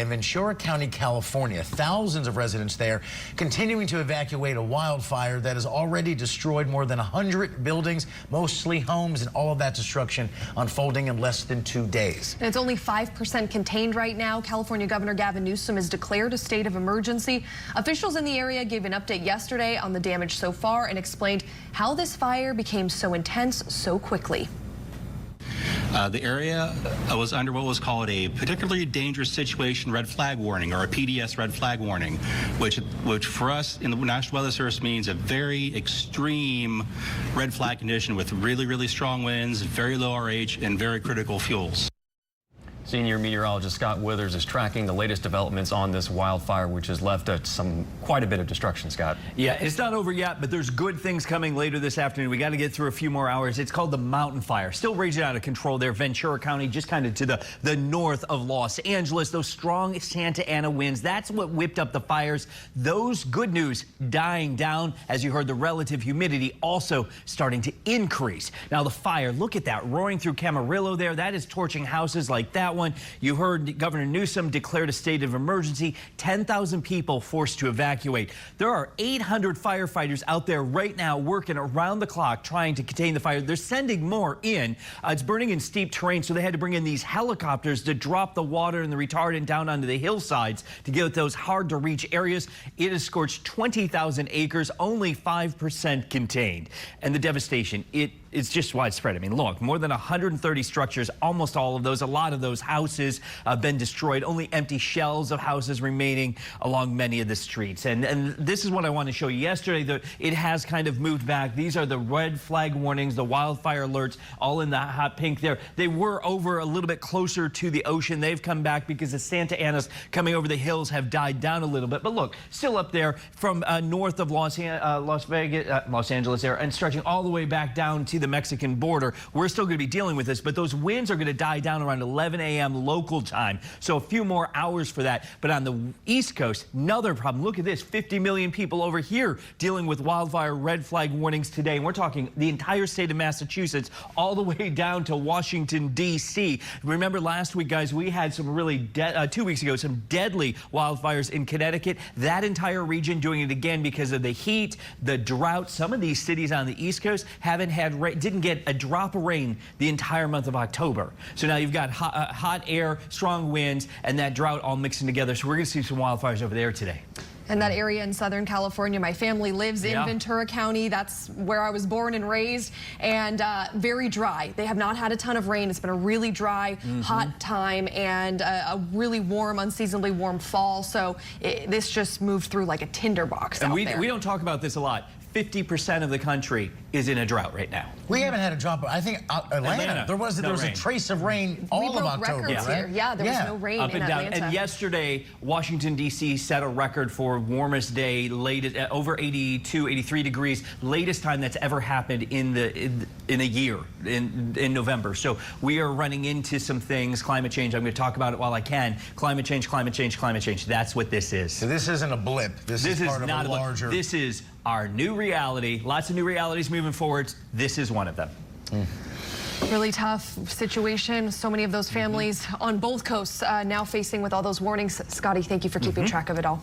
In Ventura County, California, thousands of residents there continuing to evacuate a wildfire that has already destroyed more than 100 buildings, mostly homes, and all of that destruction unfolding in less than 2 days. And it's only 5% contained right now. California Governor Gavin Newsom has declared a state of emergency. Officials in the area gave an update yesterday on the damage so far and explained how this fire became so intense so quickly. The area was under what was called a particularly dangerous situation red flag warning, or a PDS red flag warning, which for us in the National Weather Service means a very extreme red flag condition with really, really strong winds, very low RH, and very critical fuels. Senior meteorologist Scott Withers is tracking the latest developments on this wildfire, which has left quite a bit of destruction, Scott. Yeah, it's not over yet, but there's good things coming later this afternoon. We got to get through a few more hours. It's called the mountain fire. Still raging out of control there. Ventura County, just kind of to the north of Los Angeles. Those strong Santa Ana winds, that's what whipped up the fires. Those, good news, dying down. As you heard, the relative humidity also starting to increase. Now the fire, look at that, roaring through Camarillo there. That is torching houses like that one. You heard Governor Newsom declared a state of emergency. 10,000 people forced to evacuate. There are 800 firefighters out there right now working around the clock trying to contain the fire. They're sending more in. It's burning in steep terrain, so they had to bring in these helicopters to drop the water and the retardant down onto the hillsides to get those hard-to-reach areas. It has scorched 20,000 acres, only 5% contained. And the devastation, it's just widespread. I mean, look, more than 130 structures, almost all of those, a lot of those houses have been destroyed. Only empty shells of houses remaining along many of the streets. And this is what I want to show you. Yesterday, it has kind of moved back. These are the red flag warnings, the wildfire alerts, all in the hot pink there. They were over a little bit closer to the ocean. They've come back because the Santa Anas coming over the hills have died down a little bit. But look, still up there from north of Los Angeles there, and stretching all the way back down to the Mexican border. We're still going to be dealing with this, but those winds are going to die down around 11 a.m. local time. So a few more hours for that. But on the East Coast, another problem. Look at this, 50 million people over here dealing with wildfire red flag warnings today. And we're talking the entire state of Massachusetts all the way down to Washington, D.C. Remember last week, guys, we had some really, 2 weeks ago, some deadly wildfires in Connecticut. That entire region doing it again because of the heat, the drought. Some of these cities on the East Coast didn't get a drop of rain the entire month of October. So now you've got hot air, strong winds, and that drought all mixing together. So we're going to see some wildfires over there today. And that area in Southern California, my family lives in Ventura County. That's where I was born and raised, and very dry. They have not had a ton of rain. It's been a really dry, hot time, and a really warm, unseasonably warm fall. So this just moved through like a tinderbox out there. We don't talk about this a lot. 50% of the country is in a drought right now. We haven't had a drop. I think Atlanta, there was a trace of rain all of October. Here. Yeah, there was no rain up and in down. Atlanta. And yesterday, Washington, D.C. set a record for warmest day, over 82, 83 degrees, latest time that's ever happened in a year, in November. So we are running into some things, climate change. I'm going to talk about it while I can. Climate change, climate change, climate change. That's what this is. So this isn't a blip. This is part of a larger... This is our new reality. Lots of new realities moving forward. This is one of them. Really tough situation. So many of those families on both coasts now facing with all those warnings. Scotty, thank you for keeping track of it all.